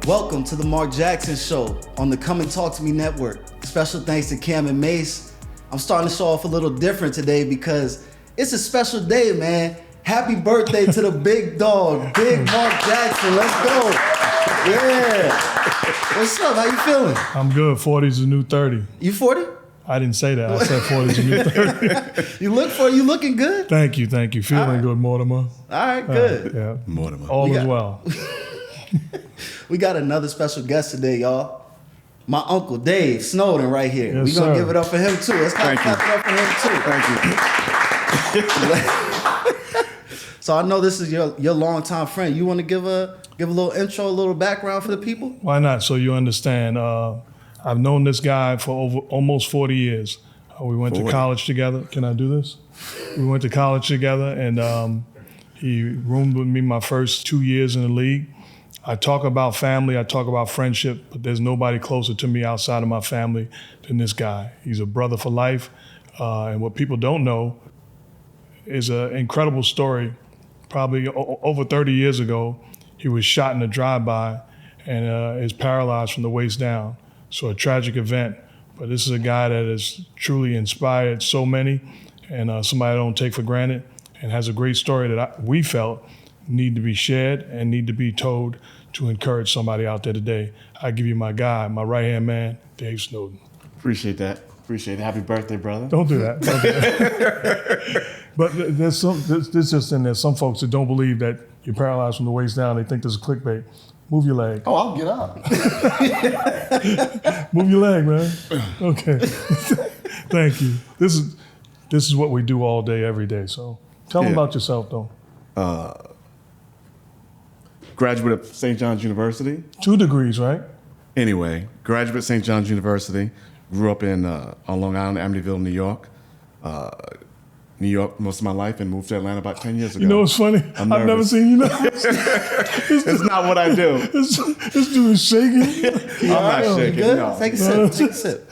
Welcome to the Mark Jackson Show on the Come and Talk to Me Network. Special thanks to Cam and Mace. I'm starting the show off a little different today because it's a special day, man. Happy birthday to the big dog, Big Mark Jackson. Let's go. Yeah. What's up? How you feeling? I'm good. 40's the new 30. You 40? I didn't say that. I said 40's the new 30. You looking good? Thank you. Feeling good, Mortimer. All right, good. Yeah. Mortimer. All is well. We got another special guest today, y'all. My uncle, Dave Snowden, right here. Yes, We're going to sir. give it up for him, too. Let's clap it up for him, too. Thank you. So I know this is your longtime friend. You want to give a little intro, a little background for the people? Why not? So you understand. I've known this guy for almost 40 years. We went to college together. Can I do this? We went to college together, and he roomed with me my first 2 years in the league. I talk about family, I talk about friendship, but there's nobody closer to me outside of my family than this guy. He's a brother for life. And what people don't know is an incredible story. Probably over 30 years ago, he was shot in a drive-by and is paralyzed from the waist down. So a tragic event, but this is a guy that has truly inspired so many and somebody I don't take for granted and has a great story that we felt need to be shared and need to be told to encourage somebody out there today. I give you my guy, my right-hand man, Dave Snowden. Appreciate that. Happy birthday, brother. Don't do that. But there's some folks that don't believe that you're paralyzed from the waist down. They think this is clickbait. Move your leg. Oh, I'll get up. Move your leg, man. Okay. Thank you. This is what we do all day, every day. So tell them about yourself, though. Graduate of St. John's University. 2 degrees, right? Anyway, graduate of St. John's University. Grew up on Long Island, Amityville, New York. New York most of my life and moved to Atlanta about 10 years ago. You know what's funny? I've never seen you nervous. It's not what I do. This dude is shaking. I'm not shaking. Good? No. Take a sip. Take a sip.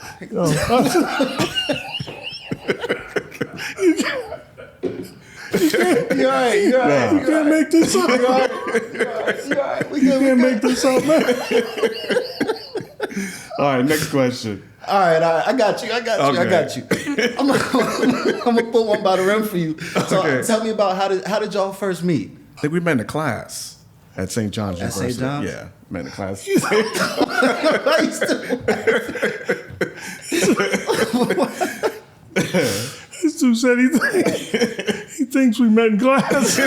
You're all right. You can't make this up. You're all right. We can't Make this up, man. All right, next question. All right. I got you. Okay. I'm gonna put one by the rim for you. So Okay. tell me about how did y'all first meet? I think we met in a class at St. John's At University. St. John's? Yeah, met in a class. This dude said he thinks we met in class.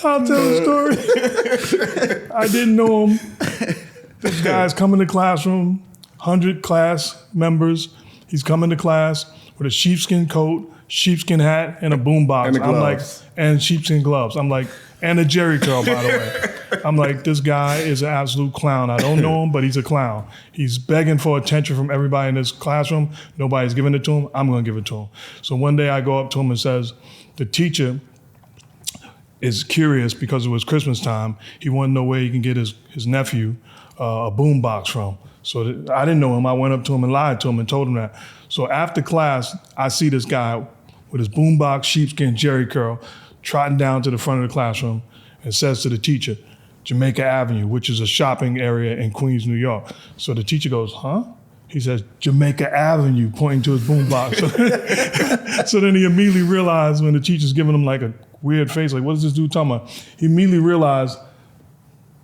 I'll tell the story. I didn't know him. This guy's coming to classroom, 100 class members. He's coming to class with a sheepskin coat, sheepskin hat, and a boombox. And the I'm like, gloves. and sheepskin gloves. I'm like, and a Jerry curl, by the way. I'm like, this guy is an absolute clown. I don't know him, but he's a clown. He's begging for attention from everybody in this classroom. Nobody's giving it to him. I'm going to give it to him. So one day I go up to him and says, the teacher is curious because it was Christmas time. He wanted to know where he can get his nephew a boombox from. So I didn't know him. I went up to him and lied to him and told him that. So after class, I see this guy with his boombox, sheepskin, Jerry curl, trotting down to the front of the classroom and says to the teacher, Jamaica Avenue, which is a shopping area in Queens, New York. So the teacher goes, huh? He says, Jamaica Avenue, pointing to his boombox. So then he immediately realized when the teacher's giving him like a weird face, like, what is this dude talking about? He immediately realized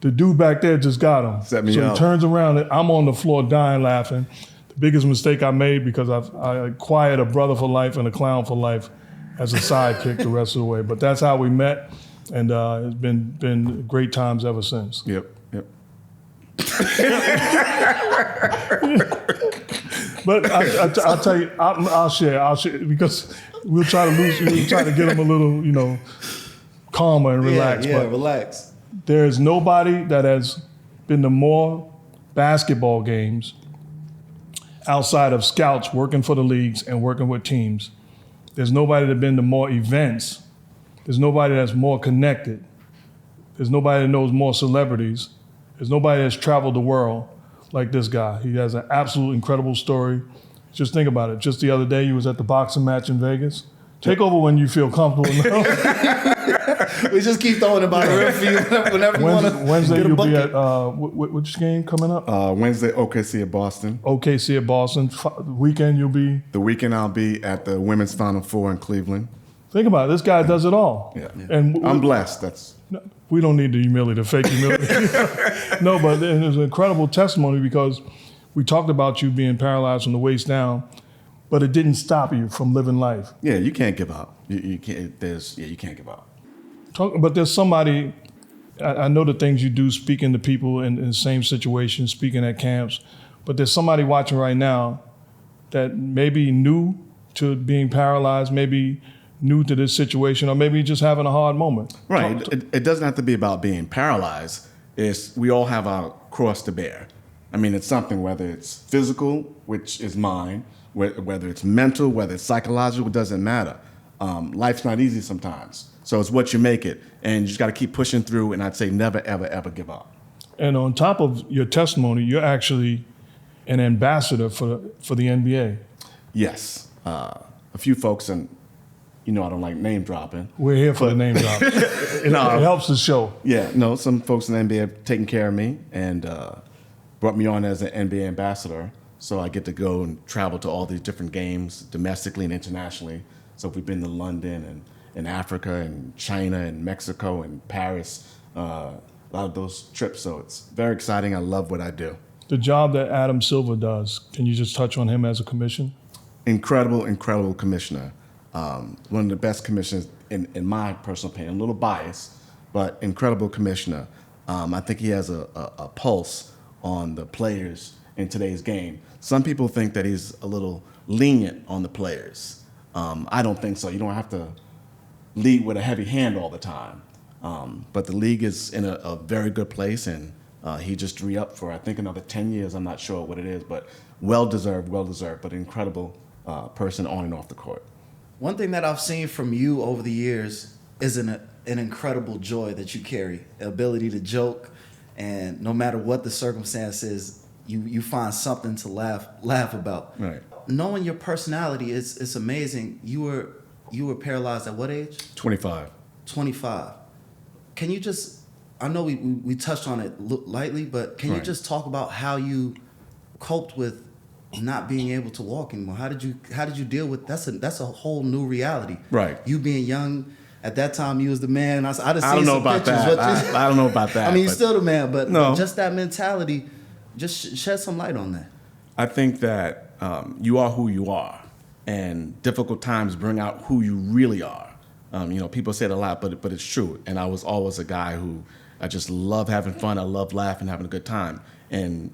the dude back there just got him. Set me so up. he turns around and I'm on the floor dying laughing. The biggest mistake I made because I acquired a brother for life and a clown for life as a sidekick the rest of the way. But that's how we met, and it's been great times ever since. Yep. But I'll tell you, I'll share because we'll try to get him a little, calmer and relaxed. Yeah, but relax. there's nobody that has been to more basketball games outside of scouts working for the leagues and working with teams. There's nobody that's been to more events. There's nobody that's more connected. There's nobody that knows more celebrities. There's nobody that's traveled the world like this guy. He has an absolute incredible story. Just think about it. Just the other day, he was at the boxing match in Vegas. Take over when you feel comfortable. We just keep throwing it by the rim for you whenever you want to Wednesday get a you'll bucket. be at which game coming up? Wednesday, OKC at Boston. OKC at Boston. Weekend you'll be. The weekend I'll be at the Women's Final Four in Cleveland. Think about it. This guy does it all. Yeah. And I'm blessed. That's we don't need the humility, the fake humility. No, but there's an incredible testimony because we talked about you being paralyzed from the waist down, but it didn't stop you from living life. Yeah, you can't give up. You can't. You can't give up. But there's somebody. I know the things you do, speaking to people in the same situation, speaking at camps, but there's somebody watching right now that maybe new to being paralyzed, maybe new to this situation, or maybe just having a hard moment. Right. It doesn't have to be about being paralyzed. We all have our cross to bear. I mean, it's something, whether it's physical, which is mine, whether it's mental, whether it's psychological, it doesn't matter. Life's not easy sometimes. So it's what you make it. And you just got to keep pushing through. And I'd say never, ever, ever give up. And on top of your testimony, you're actually an ambassador for the NBA. Yes. A few folks, and I don't like name dropping. We're here for the name drop. It helps the show. Yeah, no, some folks in the NBA have taken care of me and brought me on as an NBA ambassador. So I get to go and travel to all these different games domestically and internationally. So we've been to London and in Africa and China and Mexico and Paris, a lot of those trips. So it's very exciting. I love what I do. The job that Adam Silver does, can you just touch on him as a commissioner? Incredible, incredible commissioner. One of the best commissioners in my personal opinion. A little biased, but incredible commissioner. I think he has a pulse on the players in today's game. Some people think that he's a little lenient on the players. I don't think so. You don't have to lead with a heavy hand all the time. But the league is in a very good place, and he just re-upped for, I think, another 10 years. I'm not sure what it is, but well-deserved, but incredible person on and off the court. One thing that I've seen from you over the years is an incredible joy that you carry, the ability to joke, and no matter what the circumstance is, you find something to laugh about. Right. Knowing your personality, it's amazing. You were paralyzed at what age? 25. 25. Can you just, I know we touched on it lightly, but can you just talk about how you coped with not being able to walk anymore? How did you deal with that's a whole new reality? Right. You being young at that time, you was the man. I don't know about that. I don't know about that. I mean, you're still the man, but no. Just that mentality. Just shed some light on that. I think that you are who you are, and difficult times bring out who you really are. People say it a lot, but it's true. And I was always a guy who I just love having fun. I love laughing, having a good time. And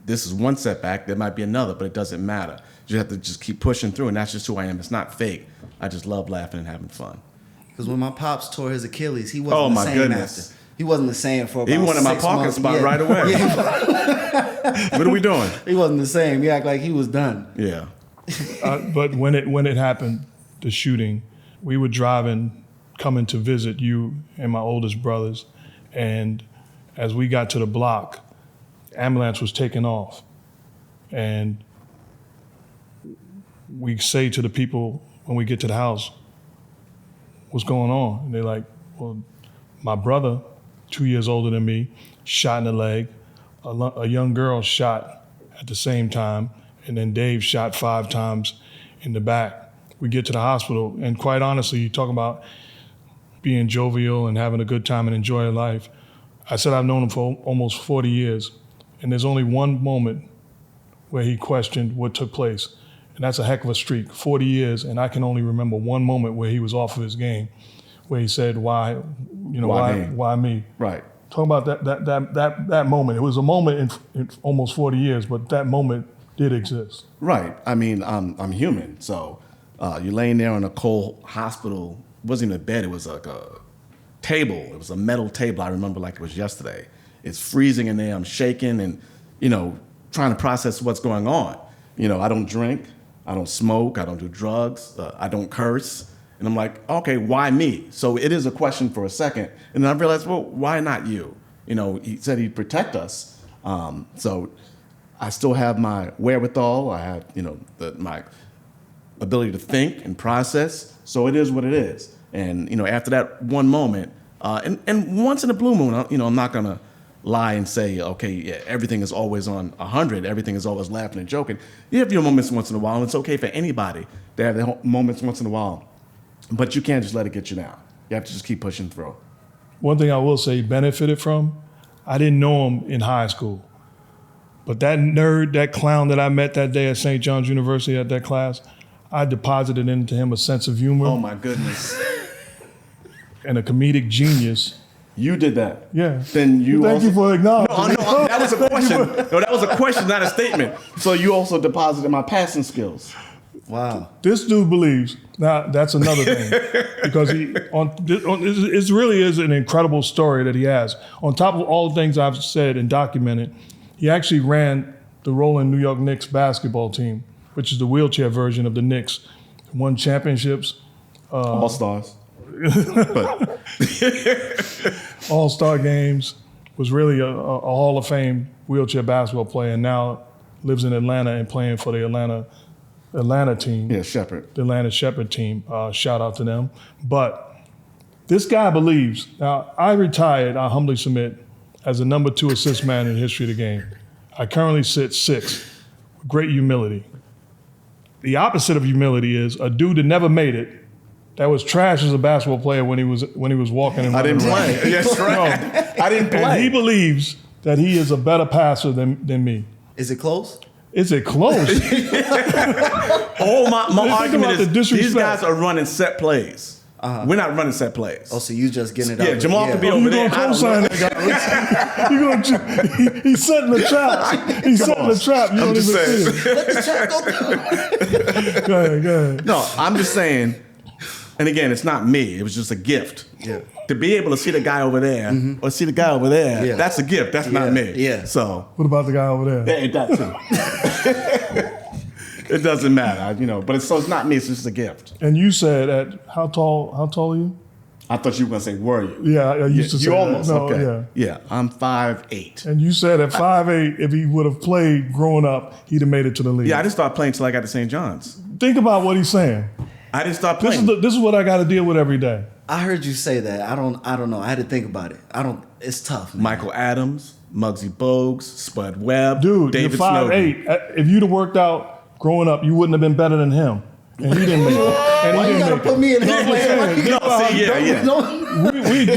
this is one setback. There might be another, but it doesn't matter. You have to just keep pushing through, and that's just who I am. It's not fake. I just love laughing and having fun. Because when my pops tore his Achilles, he wasn't the same after. He wasn't the same for about 6 months. He wanted my parking spot right away. Yeah. What are we doing? He wasn't the same. He acted like he was done. Yeah. But when it happened, the shooting, we were driving, coming to visit you and my oldest brothers, and as we got to the block, the ambulance was taking off, and we say to the people when we get to the house, "What's going on?" And they're like, "Well, my brother, 2 years older than me, shot in the leg. A young girl shot at the same time, and then Dave shot 5 times in the back." We get to the hospital, and quite honestly, you talk about being jovial and having a good time and enjoying life. I said I've known him for almost 40 years, and there's only one moment where he questioned what took place, and that's a heck of a streak, 40 years, and I can only remember one moment where he was off of his game, where he said, why me? Right. Talk about that moment. It was a moment in almost 40 years, but that moment did exist. Right. I mean, I'm human, so you're laying there in a cold hospital. It wasn't even a bed. It was like a table. It was a metal table. I remember like it was yesterday. It's freezing in there. I'm shaking and, trying to process what's going on. I don't drink. I don't smoke. I don't do drugs. I don't curse. And I'm like, okay, why me? So it is a question for a second. And then I realized, well, why not you? He said he'd protect us. So I still have my wherewithal. I have, my ability to think and process. So it is what it is. And, after that one moment, and once in a blue moon, I'm not going to lie and say, okay, yeah, everything is always on 100. Everything is always laughing and joking. You have your moments once in a while, and it's okay for anybody to have their moments once in a while. But you can't just let it get you down. You have to just keep pushing through. One thing I will say he benefited from, I didn't know him in high school. But that nerd, that clown that I met that day at St. John's University at that class, I deposited into him a sense of humor. Oh, my goodness. And a comedic genius. You did that. Yeah. Then you Thank you for acknowledging. No, that was a question. No, that was a question, not a statement. So you also deposited my passing skills. Wow. This dude believes. Now that's another thing, because it really is an incredible story that he has. On top of all the things I've said and documented, he actually ran the rolling New York Knicks basketball team, which is the wheelchair version of the Knicks. Won championships. All-Stars. All-Star games. Was really a Hall of Fame wheelchair basketball player, and now lives in Atlanta and playing for the Atlanta team. Yeah, Shepherd. The Atlanta Shepherd team. Shout out to them. But this guy believes. Now, I retired, I humbly submit, as the number 2 assist man in the history of the game. I currently sit 6th with great humility. The opposite of humility is a dude that never made it, that was trash as a basketball player when he was walking and I running didn't around. play. Yes, right. No. I didn't play. And he believes that he is a better passer than me. Is it close? Is it close? All my argument about the is these disrespect. guys are running set plays. We're not running set plays. Oh, so you just getting it out. Yeah, Jamal could be Oh, over you there. gonna I don't co-sign know. that guy? He's setting the trap. He's setting the trap. You I'm don't just even saying. see it. Let the chat go through. Go ahead. No, I'm just saying, and again, it's not me. It was just a gift. Yeah. To be able to see the guy over there or see the guy over there, Yeah. that's a gift. That's not me. Yeah. So, What about the guy over there? yeah, that too. It doesn't matter, but it's not me. It's just a gift. And you said at how tall are you? I thought you were gonna say, "Were you?" Yeah, I used to say you that. almost. No, Okay. yeah. I'm 5'8". And you said at 5'8", if he would have played growing up, he'd have made it to the league. Yeah, I didn't start playing until I got to St. John's. Think about what he's saying. I didn't start This playing. is what I got to deal with every day. I heard you say that. I don't know. I had to think about it. It's tough, man. Michael Adams, Muggsy Bogues, Spud Webb, Dude, David you're 5'8". Snowden. If you'd have worked out growing up, you wouldn't have been better than him. And he didn't make it. And Why he you didn't gotta make put it. me in his lane? No, see, yeah.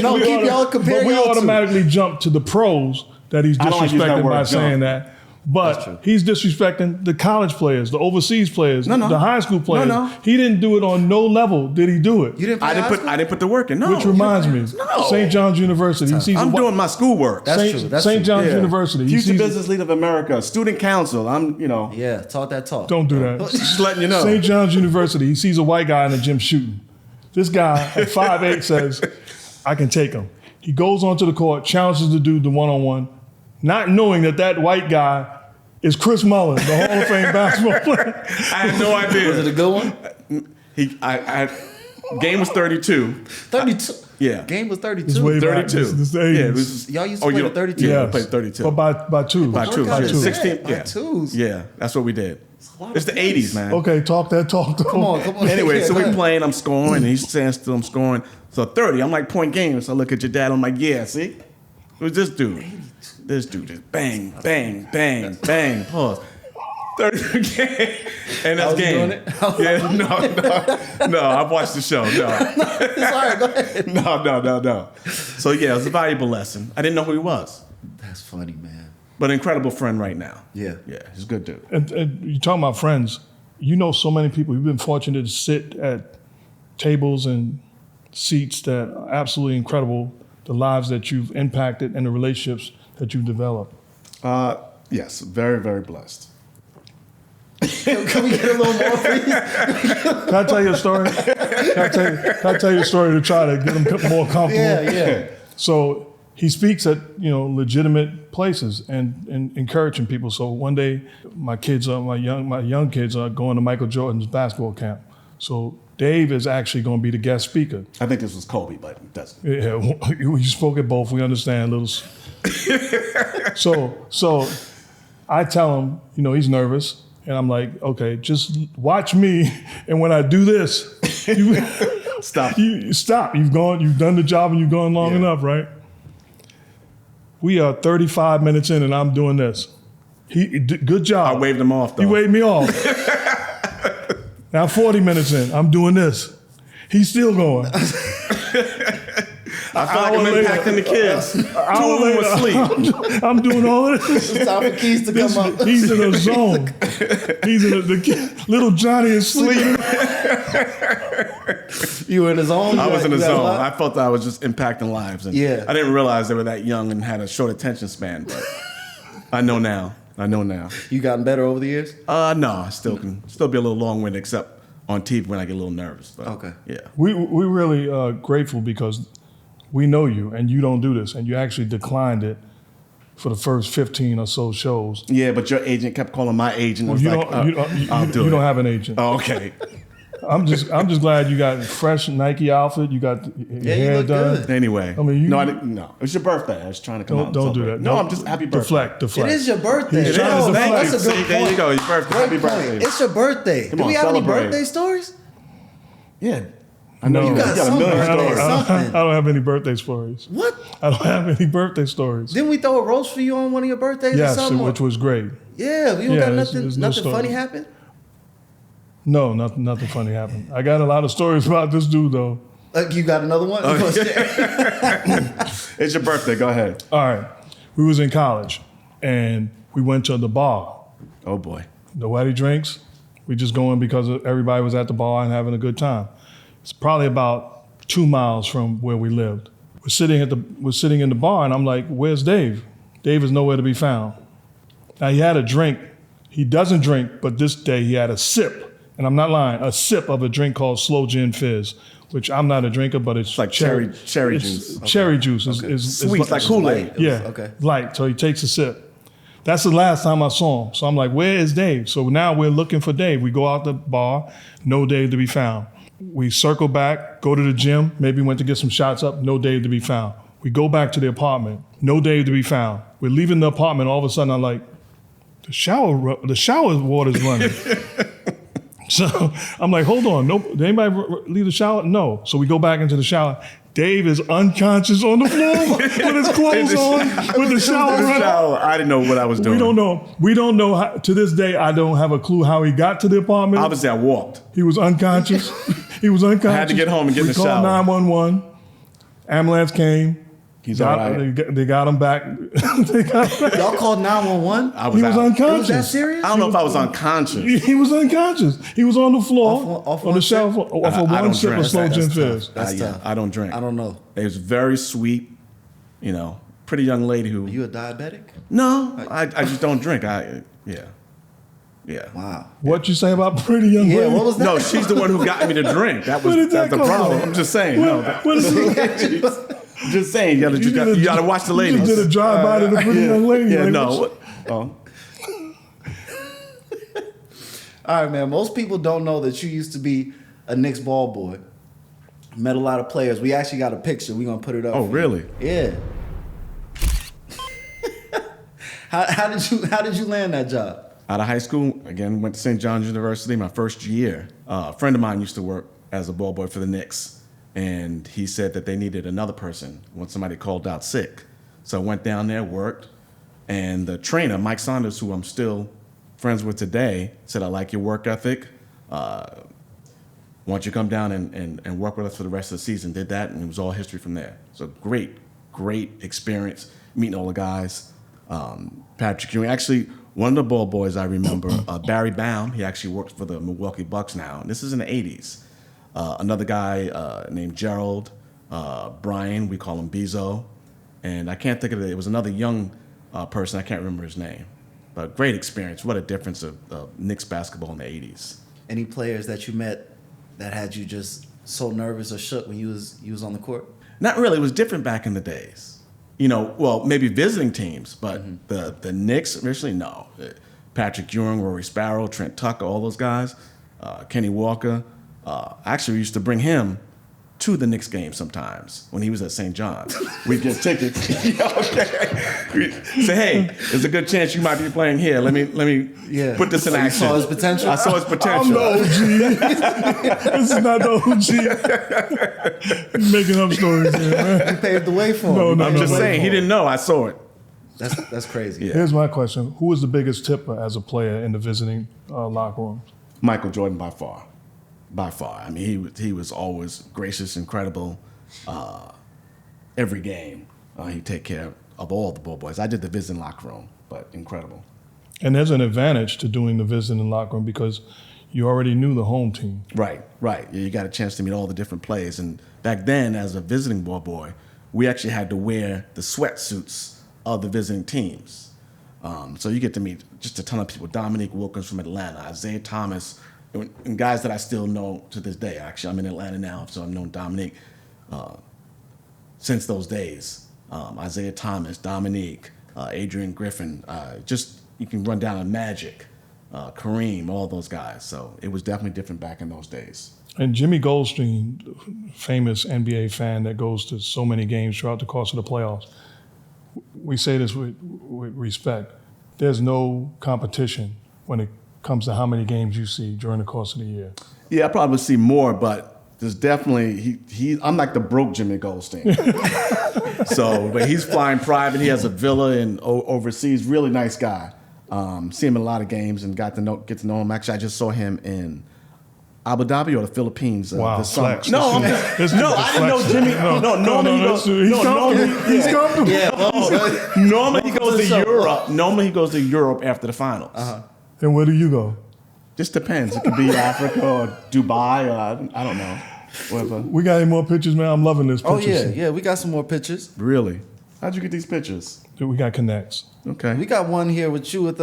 No, keep y'all comparing. But we y'all two. automatically jump to the pros that he's I don't like to use that disrespecting word, by jump. saying that. That's true. But he's disrespecting the college players, the overseas players, No. the high school players. No. He didn't do it on no level. Did he do it? You didn't play I didn't put the work in. No. Which reminds me, No. St. John's University. He sees I'm a- doing my schoolwork. That's true. That's St. true. John's Yeah. University. He Future sees- Business Leader of America, Student Council. I'm, Yeah, talk that talk. Don't do that. just letting you know. St. John's University. He sees a white guy in the gym shooting. This guy at 5'8" says, "I can take him." He goes onto the court, challenges the dude to one-on-one, not knowing that white guy is Chris Mullin, the Hall of Fame basketball player. I had no idea. Was it a good one? Game was 32. 32. Yeah. Game was 32. It's way back. 32. This is the Yeah, 80s. it was, Y'all used to play the 32. Yeah, Yes. we played 32. But by two. By two. By two. 16. By Yeah. twos. Yeah, that's what we did. a lot It's of the 80s, man. Okay, talk that talk. Come on. Anyway, Yeah, so go we ahead. playing, I'm scoring, and he's saying still I'm scoring. So 30, I'm like point game. So I look at your dad, I'm like, yeah, see? Who's this dude? This dude just bang, bang, bang, bang, pause. 30 game. And that's was he game. doing it? Yeah, no, I've watched the show. No. It's all right, go ahead. No. So yeah, it was a valuable lesson. I didn't know who he was, That's funny, man. but an incredible friend right now. Yeah. Yeah, he's a good dude. And you talking about friends. You know so many people. You've been fortunate to sit at tables and seats that are absolutely incredible, the lives that you've impacted and the relationships that you've developed. Yes, very, very blessed. Can we get a little more, please? Can I tell you a story? Can I tell you a story to try to get them more comfortable? Yeah. So he speaks at legitimate places and encouraging people. So one day, my young kids are going to Michael Jordan's basketball camp. So Dave is actually going to be the guest speaker. I think this was Kobe, but it doesn't. Yeah, we spoke at both. We understand So I tell him, he's nervous. And I'm like, okay, just watch me. And when I do this, you Stop. You stop. You've done the job and you've gone long enough, right? We are 35 minutes in and I'm doing this. Good job. I waved him off, though. He waved me off. Now 40 minutes in, I'm doing this. He's still going. I feel like I'm impacting the kids. 2 of them were asleep. I'm doing all of this. It's time for Keys to come up. He's in a zone. He's in little Johnny is sleeping. You were in the zone? I was in the zone. I felt that I was just impacting lives. And Yeah. I didn't realize they were that young and had a short attention span, but I know now. You gotten better over the years? No, I still can be a little long-winded, except on TV when I get a little nervous. But, Okay. Yeah. We're really grateful because we know you and you don't do this, and you actually declined it for the first 15 or so shows. Yeah, but your agent kept calling my agent. Well, you don't have an agent. Oh, okay. I'm just glad you got a fresh Nike outfit. You got your hair look done. good. Anyway. I mean, I didn't. No, it was your birthday. I was trying to come out. and Don't do celebrate. that. No, I'm just happy birthday. Deflect. It is your birthday. He's trying to No, deflect. that's a good See, there you point. go. Your birthday. Happy Great point. birthday. It's your birthday. Come Do on, we have celebrate. any birthday stories? Yeah. I know No. you got a some million birthday stories. something. I don't have any birthday stories. What? I don't have any birthday stories. Didn't we throw a roast for you on one of your birthdays or Yes, something? which was great. Yeah, you don't Yeah, got there's nothing no nothing story. funny happen? No, nothing funny happened. I got a lot of stories about this dude though. You got another one? You wanna share? It's your birthday. Go ahead. All right, we was in college and we went to the bar. Oh boy. Nobody drinks. We just going because everybody was at the bar and having a good time. It's probably about 2 miles from where we lived. We're sitting in the bar and I'm like, "Where's Dave?" Dave is nowhere to be found. Now he had a drink. He doesn't drink, but this day he had a sip. And I'm not lying, a sip of a drink called Slow Gin Fizz, which I'm not a drinker, but it's like cherry it's juice. Cherry juice is Sweet, like Kool-Aid. Light. yeah, Okay. light. So he takes a sip. That's the last time I saw him. So I'm like, where is Dave? So now we're looking for Dave. We go out the bar, no Dave to be found. We circle back, go to the gym, maybe went to get some shots up, no Dave to be found. We go back to the apartment, no Dave to be found. We're leaving the apartment, all of a sudden I'm like, the shower water's running. So I'm like, hold on, did anybody leave the shower? No. So we go back into the shower. Dave is unconscious on the floor with his clothes on, with the shower running. I didn't know what I was doing. We don't know how, to this day, I don't have a clue how he got to the apartment. Obviously, I walked. He was unconscious. He was unconscious. I had to get home and get in the We called shower. 911. Ambulance came. He's all right. They got him back. Y'all called 911? He was It was unconscious. that serious? I don't know if I was unconscious. He was unconscious. He was on the floor, Off on one the shower floor, off of I one don't sip of drink. Slow Gin That's Fizz. tough. That's tough. I don't drink. I don't know. It was very sweet, pretty young lady who. You a diabetic? No, I just don't drink. Yeah. Wow. What you say about pretty young Yeah, lady? what was that? No, she's the one who got me to drink. That's Where did that the come problem. from? I'm just saying. What is it? I'm just saying. You gotta watch the You ladies. just did a drive-by to the pretty young lady. Yeah, like, no. what- Oh. All right, man. Most people don't know that you used to be a Knicks ball boy. Met a lot of players. We actually got a picture. We're gonna put it up. Oh, for you. really? Yeah. How did you land that job? Out of high school, again, went to St. John's University my first year. A friend of mine used to work as a ball boy for the Knicks, and he said that they needed another person when somebody called out sick. So I went down there, worked, and the trainer, Mike Saunders, who I'm still friends with today, said, "I like your work ethic. Why don't you come down and work with us for the rest of the season?" Did that, and it was all history from there. So great experience, meeting all the guys. Patrick Ewing, actually, one of the ball boys I remember, Barry Baum, he actually works for the Milwaukee Bucks now, and this is in the 80s. Another guy named Gerald, Brian, we call him Bezo, and I can't think of it was another young person, I can't remember his name. But great experience, what a difference of Knicks basketball in the 80s. Any players that you met that had you just so nervous or shook when you was on the court? Not really, it was different back in the days. Well, maybe visiting teams, but the Knicks, originally, no. Patrick Ewing, Rory Sparrow, Trent Tucker, all those guys, Kenny Walker. Actually, we used to bring him to the Knicks game sometimes when he was at St. John's. We'd get tickets. Okay. Say, hey, there's a good chance you might be playing here. Let me put this in action. You saw his potential? I saw his potential. I'm the OG. This is not the OG. You're making up stories here, man. You paved the way for him. I'm just saying, he didn't know. I saw it. That's crazy. Yeah. Here's my question. Who was the biggest tipper as a player in the visiting locker rooms? Michael Jordan by far. By far. I mean, he was always gracious, incredible. Every game, he'd take care of all the ball boys. I did the visiting locker room, but incredible. And there's an advantage to doing the visiting locker room because you already knew the home team. Right. Yeah, you got a chance to meet all the different players. And back then, as a visiting ball boy, we actually had to wear the sweatsuits of the visiting teams. So you get to meet just a ton of people. Dominique Wilkins from Atlanta, Isaiah Thomas, and guys that I still know to this day. Actually, I'm in Atlanta now, so I've known Dominique since those days. Isaiah Thomas, Dominique, Adrian Griffin, just you can run down on Magic, Kareem, all those guys. So it was definitely different back in those days. And Jimmy Goldstein, famous NBA fan that goes to so many games throughout the course of the playoffs, we say this with respect. There's no competition when it comes to how many games you see during the course of the year. Yeah, I probably see more, but there's definitely I'm like the broke Jimmy Goldstein. So, but he's flying private. He has a villa in overseas. Really nice guy. See him in a lot of games and get to know him. Actually, I just saw him in Abu Dhabi or the Philippines this summer. Flex. No, I didn't know Jimmy. He's comfortable. Yeah, Normally he goes to Europe. Normally he goes to Europe after the finals. And where do you go? Just depends. It could be Africa or Dubai or I don't know. Whatever. We got any more pictures, man? I'm loving this picture. Oh yeah, we got some more pictures. Really? How'd you get these pictures? Dude, we got connects. Okay. We got one here with you with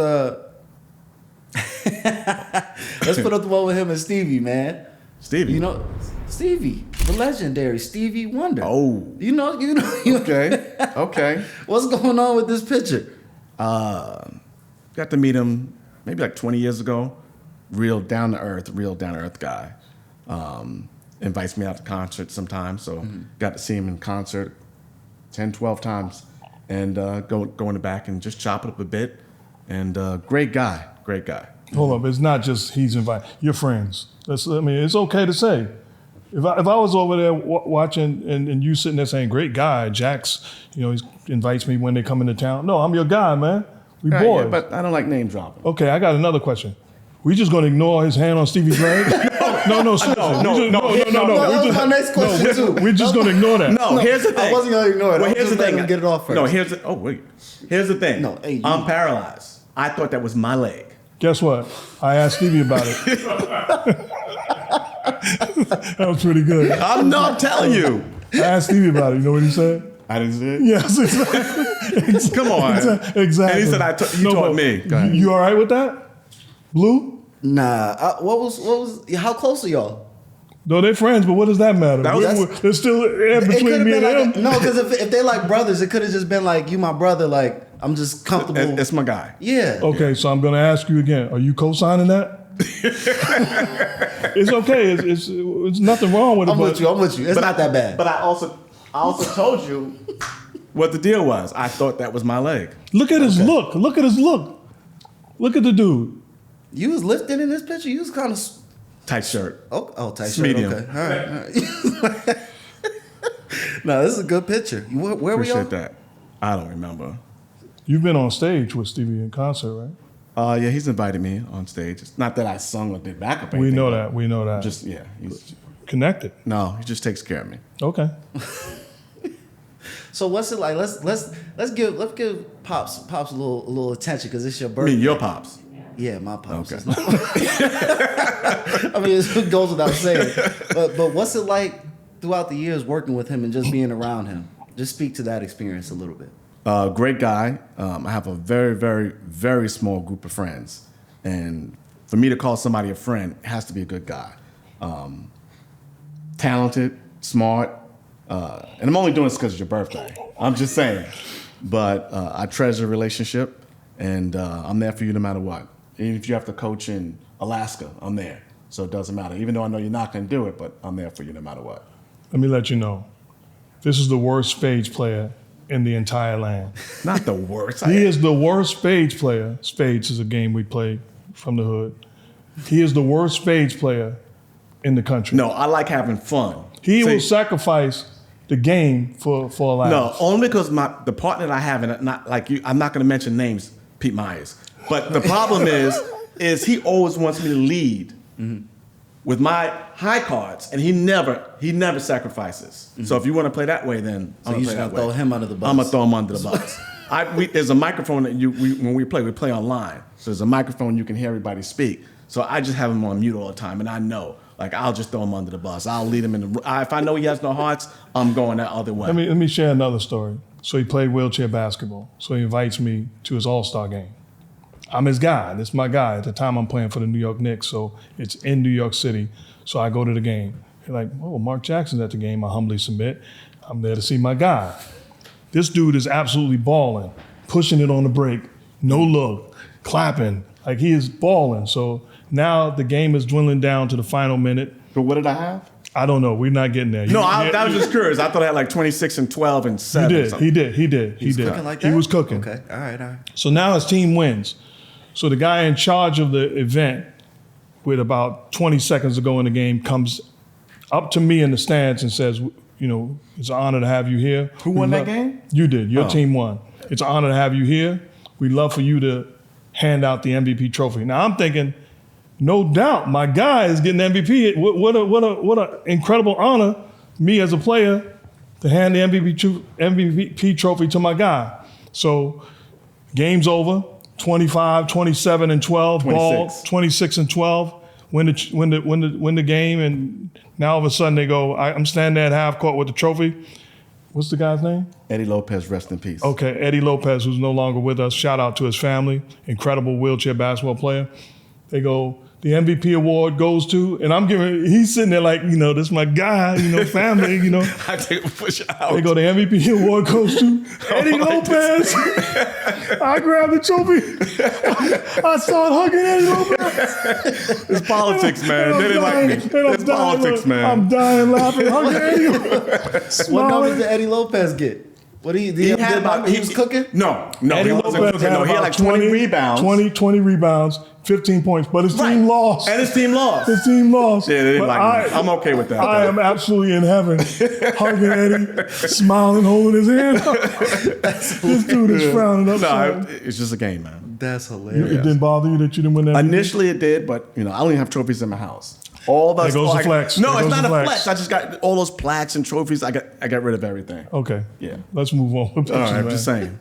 Let's put up the one with him and Stevie, man. Stevie. You know, Stevie, the legendary Stevie Wonder. Oh. You know. Okay. Okay. What's going on with this picture? Got to meet him maybe like 20 years ago. Real down to earth guy. Invites me out to concerts sometimes, so got to see him in concert 10, 12 times, and go in the back and just chop it up a bit. And great guy. Hold up, it's not just he's invited. You're friends. It's okay to say. If I was over there watching and you sitting there saying, great guy, Jax, he invites me when they come into town. No, I'm your guy, man. We boys. Yeah, but I don't like name dropping. Okay, I got another question. We just gonna ignore his hand on Stevie's leg? No, seriously. No. That was my next question too. We're just gonna ignore that. No, here's the thing. I wasn't gonna ignore it. Well, here's the thing. Get it off first. No, here's the thing. No, hey, I'm paralyzed. I thought that was my leg. Guess what? I asked Stevie about it. That was pretty good. I'm telling you. I asked Stevie about it. You know what he said? I didn't see it? Yes, exactly. Come on. Exactly. And he said, you taught me. Go ahead. You all right with that? Blue? Nah. What was? How close are y'all? No, they're friends, but what does that matter? There's still air between me and him. No, because if they're like brothers, it could have just been like, you my brother, like, I'm just comfortable. It's my guy. Yeah. Okay, so I'm going to ask you again. Are you co-signing that? It's okay. It's nothing wrong with it. I'm with you. It's not that bad. But I also told you what the deal was. I thought that was my leg. Look at his look. Look at his look. Look at the dude. You was lifting in this picture? You was kind of... Tight shirt. Oh, tight shirt. Medium. Okay. All right. No, this is a good picture. Where were you? Appreciate that. I don't remember. You've been on stage with Stevie in concert, right? Yeah, he's invited me on stage. It's not that I sung or did backup. We know that. Just he's connected. No, he just takes care of me. Okay. So what's it like? Let's give Pops a little attention because it's your I birthday. mean, your pops. Yeah, my pops. Okay. I mean, it goes without saying. But what's it like throughout the years working with him and just being around him? Just speak to that experience a little bit. Great guy. I have a very, very, very small group of friends. And for me to call somebody a friend, it has to be a good guy. Talented, smart. And I'm only doing this because it's your birthday. I'm just saying. But I treasure a relationship, and I'm there for you no matter what. Even if you have to coach in Alaska, I'm there. So it doesn't matter. Even though I know you're not going to do it, but I'm there for you no matter what. let me let you know. This is the worst spades player in the entire land. Not the worst. He is the worst spades player. Spades is a game we play from the hood. He is the worst spades player in the country. No, I like having fun. He will sacrifice the game for a laugh. No, only because the partner that I have, and not like you, I'm not going to mention names, Pete Myers. But the problem is he always wants me to lead with my high cards, and he never sacrifices. So if you want to play that way, then So you're just gonna throw him under the bus. I'm gonna throw him under the bus. There's a microphone that when we play online. So there's a microphone you can hear everybody speak. So I just have him on mute all the time, and I know, like, I'll just throw him under the bus. I'll lead him in the. If I know he has no hearts, I'm going that other way. Let me share another story. So he played wheelchair basketball. So he invites me to his All-Star game. I'm his guy. This is my guy. At the time, I'm playing for the New York Knicks, so it's in New York City. So I go to the game. They're like, oh, Mark Jackson's at the game. I humbly submit. I'm there to see my guy. This dude is absolutely balling, pushing it on the break, no look, clapping. Like, he is balling. So now the game is dwindling down to the final minute. But what did I have? I don't know. We're not getting there. I was just curious. I thought I had like 26 and 12 and 7. He did. He did. Cooking like that? He was cooking. Okay. All right. So now his team wins. So the guy in charge of the event, with about 20 seconds to go in the game, comes up to me in the stands and says, you know, it's an honor to have you here. Who won that game? You did. Your team won. It's an honor to have you here. We'd love for you to hand out the MVP trophy. Now I'm thinking, no doubt, my guy is getting MVP. What an incredible honor, me as a player, to hand the MVP trophy to my guy. So game's over. 25, 27, and 12. 26. Ball 26 and 12. Win the game, and now all of a sudden they go. I'm standing there at half court with the trophy. What's the guy's name? Eddie Lopez, rest in peace. Okay, Eddie Lopez, who's no longer with us. Shout out to his family. Incredible wheelchair basketball player. They go, the MVP award goes to, and he's sitting there like, you know, this is my guy, you know, family, you know. I take a push out. They go, the MVP award goes to Eddie Lopez. I grabbed the trophy. I started hugging Eddie Lopez. It's politics, man. They didn't like me. It's politics, man. I'm dying laughing, hugging Eddie. What numbers did Eddie Lopez get? What he was cooking? No, Eddie he wasn't Lopez cooking. No, he had like 20 rebounds. 20 rebounds, 15 points, but his team lost. And his team lost. His team lost. Yeah, they didn't like me. I'm okay with that. I am absolutely in heaven, hugging Eddie, smiling, holding his hand. This dude is frowning up. No, it's just a game, man. That's hilarious. It didn't bother you that you didn't win that? Initially it did, but you know, I don't even have trophies in my house. All those. There goes the flex. No, There it's goes not the a flex. flex. I just got all those plaques and trophies. I got rid of everything. Okay. Yeah. Let's move on. All right, I'm just saying.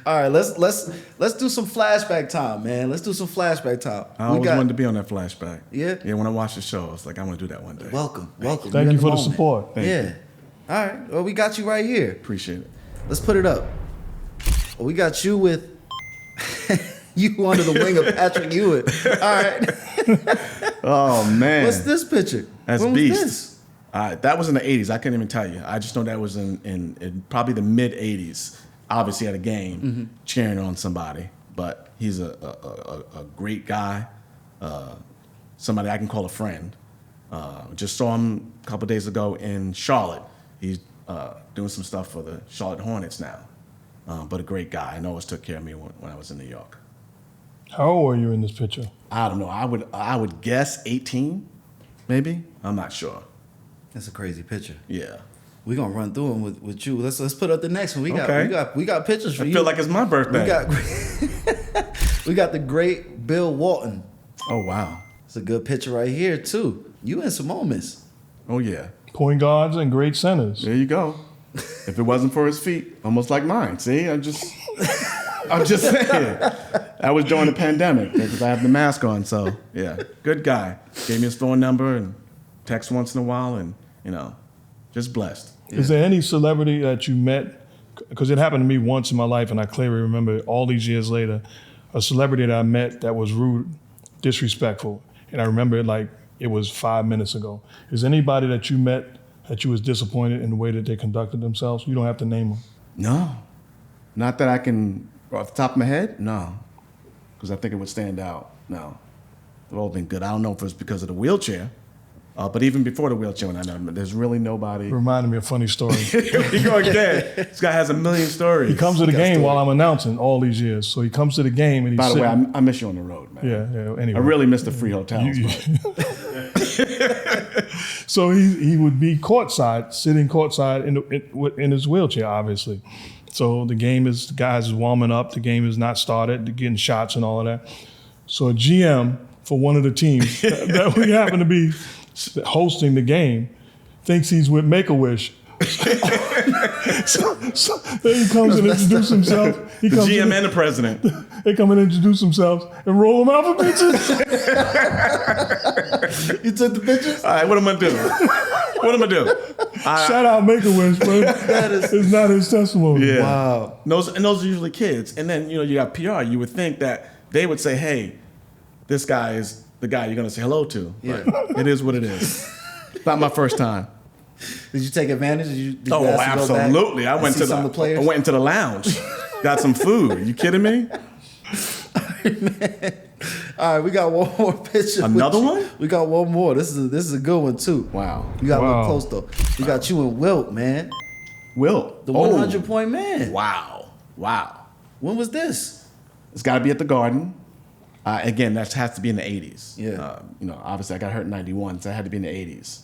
All right, let's do some flashback time, man. Let's do some flashback time. I always wanted to be on that flashback. Yeah? Yeah, when I watched the show, I was like, I want to do that one day. Welcome. Thank you for the support. Yeah. All right. Well, we got you right here. Appreciate it. Let's put it up. Well, we got you with you under the wing of Patrick Ewing. All right. Oh man. What's this picture? That's when was Beast. this? That was in the 80s. I couldn't even tell you. I just know that was in probably the mid 80s. Obviously at a game, cheering on somebody. But he's a great guy, somebody I can call a friend. Just saw him a couple days ago in Charlotte. He's doing some stuff for the Charlotte Hornets now. But a great guy, and always took care of me when I was in New York. How old were you in this picture? I don't know. I would guess 18, maybe. I'm not sure. That's a crazy picture. Yeah. We're gonna run through them with you. Let's put up the next one. We got pictures for you. I feel like it's my birthday. We got the great Bill Walton. Oh wow. It's a good picture right here too. You in some moments. Oh yeah. Point guards and great centers. There you go. If it wasn't for his feet, almost like mine. See, I'm just saying. That was during the pandemic because I have the mask on. So yeah, good guy. Gave me his phone number and text once in a while, and just blessed. Yeah. Is there any celebrity that you met? Because it happened to me once in my life, and I clearly remember all these years later, a celebrity that I met that was rude, disrespectful, and I remember it like it was 5 minutes ago. Is anybody that you met that you was disappointed in the way that they conducted themselves? You don't have to name them. No, not that I can off the top of my head. No, because I think it would stand out. No, they've all been good. I don't know if it's because of the wheelchair, But even before the wheelchair, when I met him, there's really nobody. Reminded me of a funny story. You go again. This guy has a million stories. He comes to the game while I'm announcing all these years. So he comes to the game and he's By the way, sitting. I miss you on the road, man. Yeah. Anyway, I really miss the free hotels. So he would be courtside, sitting courtside in his wheelchair, obviously. So the guys is warming up. The game is not started. They're getting shots and all of that. So a GM for one of the teams that we happen to be hosting the game thinks he's with Make-A-Wish. so then he comes and introduces himself. The GM and the president. They come and introduce themselves and roll them out for pictures. You took the pictures? All right, what am I doing? What am I doing? Shout out Make-A-Wish, but it's not his testimony. Yeah. Wow. And those are usually kids. And then, you got PR. You would think that they would say, hey, this guy is the guy you're going to say hello to. Yeah. But it is what it is. Not my first time. Did you take advantage? Did you Oh, ask to go back absolutely. I and went see to some of the players. I went into the lounge. Got some food. You kidding me? All right, we got one more picture. Another one? We got one more. This is a good one too. Wow. You got a Wow. little close though. We got you and Wilt, man. Wilt. The 100-point man. Wow. When was this? It's got to be at the Garden. Again, that has to be in the 80s. Yeah. Obviously I got hurt in 91, so it had to be in the 80s.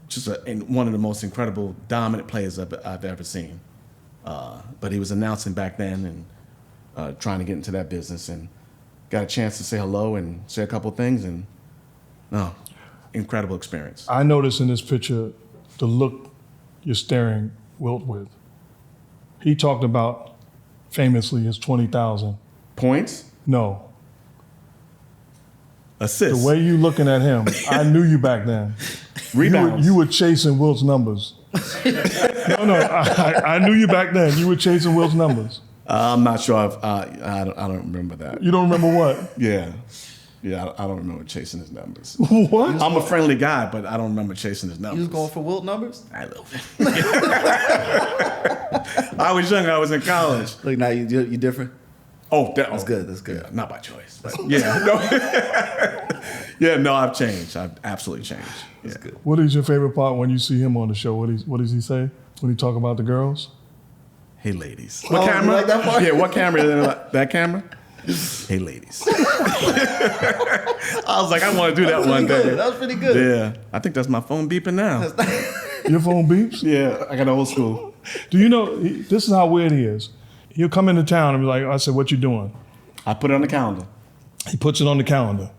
Just one of the most incredible, dominant players I've ever seen. But he was announcing back then and trying to get into that business, and got a chance to say hello and say a couple things, and incredible experience. I noticed in this picture the look you're staring Wilt with. He talked about famously his 20,000. Points, No, assists, the way you looking at him, I knew you back then. rebounds. You were chasing Wilt's numbers. No, I knew you back then. You were chasing Wilt's numbers. I'm not sure if I don't remember that. You don't remember what? Yeah, I don't remember chasing his numbers. What? I'm a friendly guy, but I don't remember chasing his You numbers. was going for Wilt numbers? I love it. I was young. I was in college. Look, now you different. That's good, that's good. Yeah, not by choice, but no, I've changed. I've absolutely changed. That's good. What is your favorite part when you see him on the show? What does he say when he talk about the girls? Hey, ladies. Oh, What you camera? like that part? Yeah, what camera? That camera? Hey, ladies. I was like, I want to do that one day. That was pretty good. Yeah, I think that's my phone beeping now. Your phone beeps? Yeah, I got old school. Do you know, this is how weird he is. He'll come into town and be like, I said, what you doing? I put it on the calendar. He puts it on the calendar.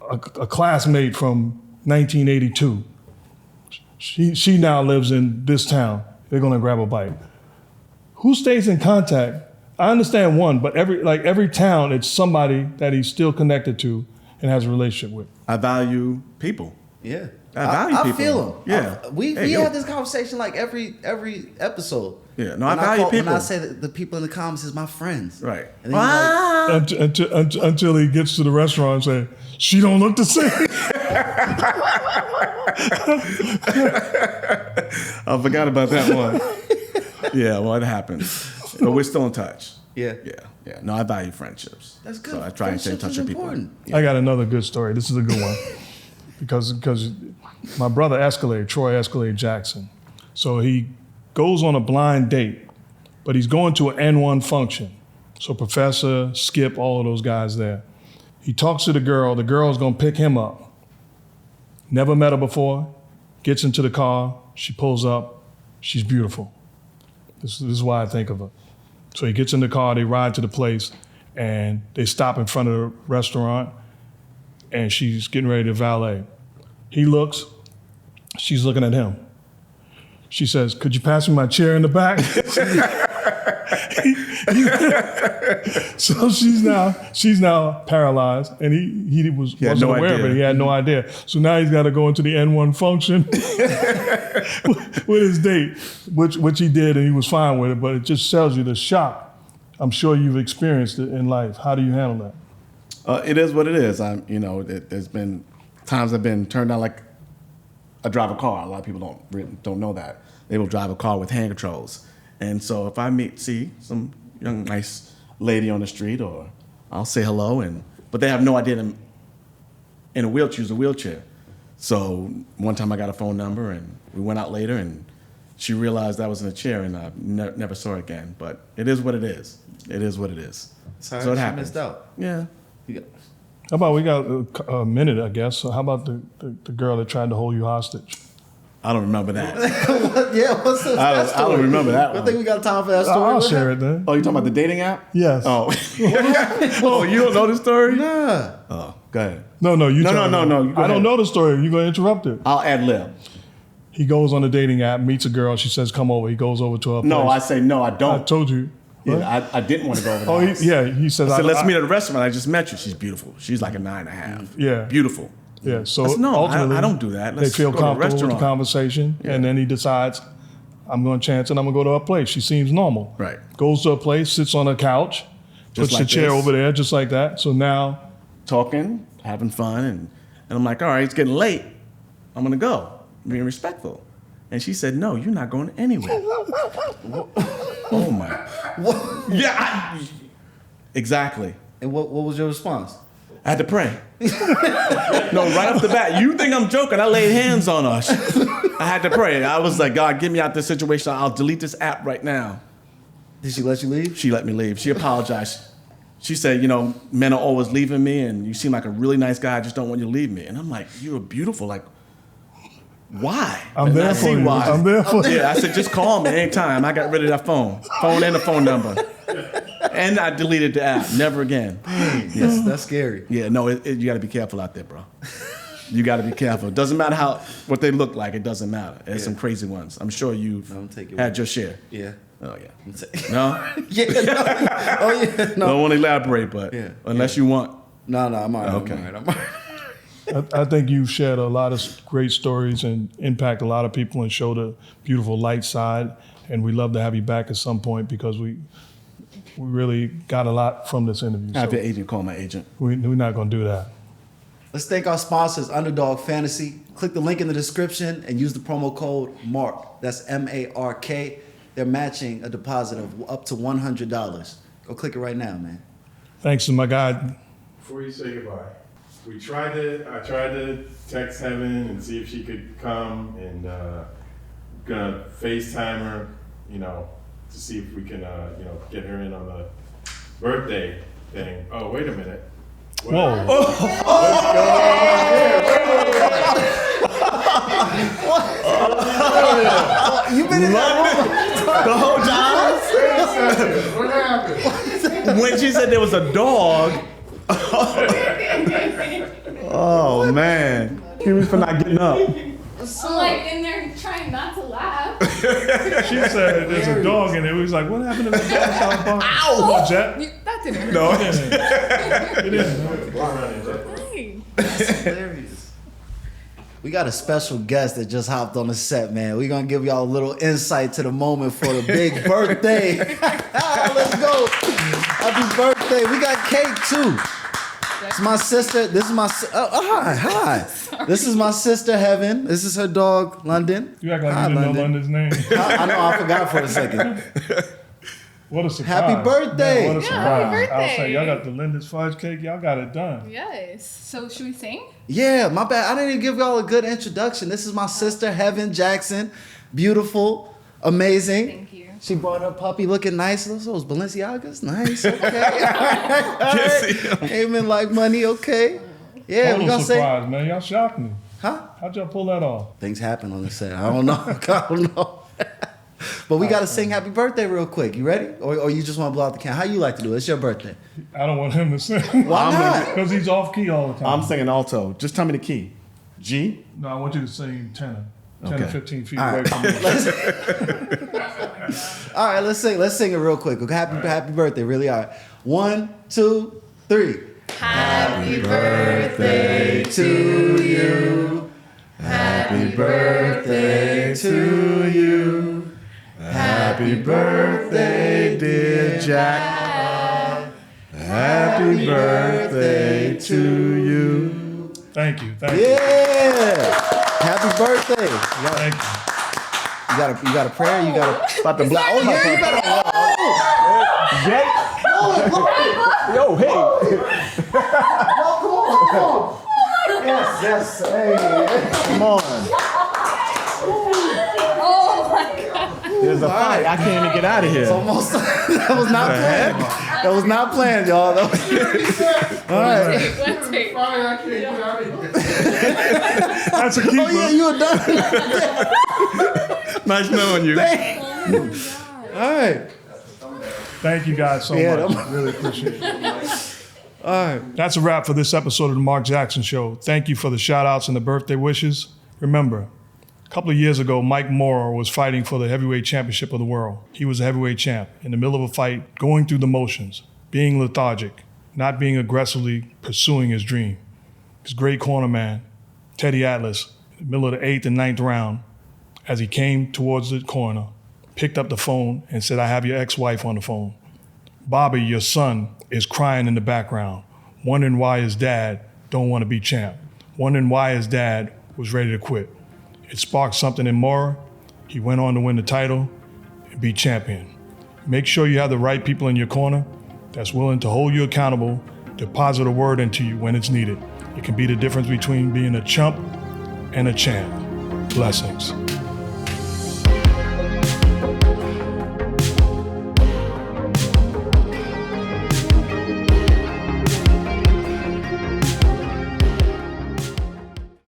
A classmate from 1982. She now lives in this town. They're gonna grab a bite. Who stays in contact? I understand one, but every town, it's somebody that he's still connected to and has a relationship with. I value people. Yeah. I value people. I feel him. Yeah. We have this conversation like every episode. Yeah, no, I value people. When I say that the people in the comments is my friends. Right. And then you're like, Until he gets to the restaurant and say, she don't look the same. I forgot about that one. Yeah, well, it happens. But we're still in touch. Yeah. Yeah. No, I value friendships. That's good. So I try and stay in touch with people. I got another good story. This is a good one. because my brother Troy Escalade Jackson, so he goes on a blind date, but he's going to an N1 function. So Professor, Skip, all of those guys there. He talks to the girl's gonna pick him up. Never met her before, gets into the car, she pulls up, she's beautiful. This is why I think of her. So he gets in the car, they ride to the place, and they stop in front of the restaurant, and she's getting ready to valet. He looks, she's looking at him. She says, could you pass me my chair in the back? So she's now paralyzed, and he wasn't no aware of idea. it. He had no idea. So now he's got to go into the N1 function with his date, which he did, and he was fine with it. But it just tells you the shock. I'm sure you've experienced it in life. How do you handle that? It is what it is. There's been times I've been turned down, like I drive a car. A lot of people don't know that. They will drive a car with hand controls. And so if I see some young, nice lady on the street, or I'll say hello, but they have no idea I'm in a wheelchair. So one time I got a phone number, and we went out later, and she realized I was in a chair, and I never saw her again. But it is what it is. It is what it is. Sorry, so it she happens. missed out. Yeah. How about we got a minute, I guess. So how about the girl that tried to hold you hostage? I don't remember that. Yeah, what's this? I don't remember that I one. think we got time for that story. I'll What share happened? it then. Oh, you talking about the dating app? Yes. Oh. Oh, you don't know the story? Nah. Oh, go ahead. No, you No, tell no, me. no, no, go I don't ahead. know the story. You're going to interrupt it. I'll ad lib. He goes on a dating app, meets a girl. She says, come over. He goes over to her place. No, I say no, I I don't. told you. What? Yeah, I didn't want to go over Oh, there. he says, I said, let's I- meet at a restaurant. I just met you. She's beautiful. She's like a 9.5. Yeah. Beautiful. Yeah, so I said, no, ultimately, I don't do that. They Let's feel go to a comfortable with the restaurant. conversation, and then he decides, I'm going to chance it. I'm going to go to her place. She seems normal. Right. Goes to her place, sits on a couch, Just puts like the chair this. over there, just like that. So now, Talking, having fun, and I'm like, all right, it's getting late. I'm going to go. Being respectful. And she said, no, you're not going anywhere. Oh, my. What? Yeah. Exactly. And what was your response? I had to pray. No, right off the bat. You think I'm joking? I laid hands on her. I had to pray. I was like, God, get me out this situation. I'll delete this app right now. Did she let you leave? She let me leave. She apologized. She said, you know, men are always leaving me, and you seem like a really nice guy. I just don't want you to leave me. And I'm like, you're beautiful. Like, why? I'm And there I for see you. why. I'm there for you. Yeah, I said, just call me anytime. I got rid of that phone and the phone number. And I deleted the app. Never again. That's scary. Yeah, no, you got to be careful out there, bro. You got to be careful. It doesn't matter what they look like. It doesn't matter. There's some crazy ones. I'm sure you've Don't take it had with your share. Yeah. Oh, yeah. No? Yeah. No. Oh yeah. No. Don't want to elaborate, but Yeah. unless you want. No, I'm all right. Okay. I'm all right. I think you've shared a lot of great stories and impact a lot of people and showed a beautiful light side. And we love to have you back at some point because we really got a lot from this interview. Have So your agent call my agent. we're not going to do that. Let's thank our sponsors, Underdog Fantasy. Click the link in the description and use the promo code MARK. That's MARK. They're matching a deposit of up to $100. Go click it right now, man. Thanks to my guy. Before you say goodbye, I tried to text Heaven and see if she could come, and gonna FaceTime her, to see if we can, get her in on the birthday thing. Oh, wait a minute. Whoa. You've been in that The whole time? What happened? When she said there was a dog. Oh, man. He was for not getting up. I'm like in there trying not to laugh. She said there's a dog in there. We was like, what happened to the dog South Park? Ow! Come on, Jet. That didn't hurt. No. It is. Hey. hilarious. We got a special guest that just hopped on the set, man. We're gonna give y'all a little insight to the moment for the big birthday. Let's go. Happy birthday. We got cake too. It's my sister. This is my hi. This is my sister Heaven. This is her dog London. You act like Hi, you didn't know London's name. I know, I forgot for a second. What a surprise. Happy birthday. Man, what a Yeah, surprise. happy I was saying, birthday. y'all got the Linda's fudge cake. Y'all got it done. Yes. So should we sing? Yeah, my bad. I didn't even give y'all a good introduction. This is my sister Heaven Jackson. Beautiful, amazing. Thank you. She brought her puppy looking nice. Those Balenciagas, nice. Okay. All right. Came in like money. Okay. Yeah, we Total gonna say, surprise, man. Y'all shocked me. huh? How'd y'all pull that off? Things happen on the set. I don't know. I don't know. But we gotta sing happy birthday real quick. You ready? Or you just want to blow out the candle? How you like to do it? It's your birthday. I don't want him to sing. Why not? Because he's off key all the time. I'm singing alto. Just tell me the key. G? No, I want you to sing tenor. 10 Okay. to 15 feet All away right. from me. All right, let's sing. Let's sing it real quick. Okay, happy birthday. Really, all right. 1, 2, 3. Happy birthday To you. Happy birthday To you. Happy birthday, dear Jack. Happy birthday to you. Thank you. Thank you. Yeah. Happy birthday. Thank you. You got a prayer? You got a About to blow. Oh, yeah, you better. Jack. Yo, hey. Yes. Hey, come on. Oh my God. There's a fight. I can't even get out of here. It's almost. That was not planned. That was not planned, y'all. All right. Let's take. That's a keeper. Oh yeah, you were done. Nice knowing you. All right. Thank you guys so Yeah, much. Really appreciate it. All right. That's a wrap for this episode of the Mark Jackson Show. Thank you for the shout outs and the birthday wishes. Remember, a couple of years ago, Mike Moorer was fighting for the heavyweight championship of the world. He was a heavyweight champ in the middle of a fight, going through the motions, being lethargic, not being aggressively pursuing his dream. His great corner man, Teddy Atlas, in the middle of the 8th and 9th round, as he came towards the corner, picked up the phone and said, "I have your ex-wife on the phone. Bobby, your son, is crying in the background, wondering why his dad don't want to be champ, wondering why his dad was ready to quit." It sparked something in Moorer. He went on to win the title and be champion. Make sure you have the right people in your corner that's willing to hold you accountable, deposit a word into you when it's needed. It can be the difference between being a chump and a champ. Blessings.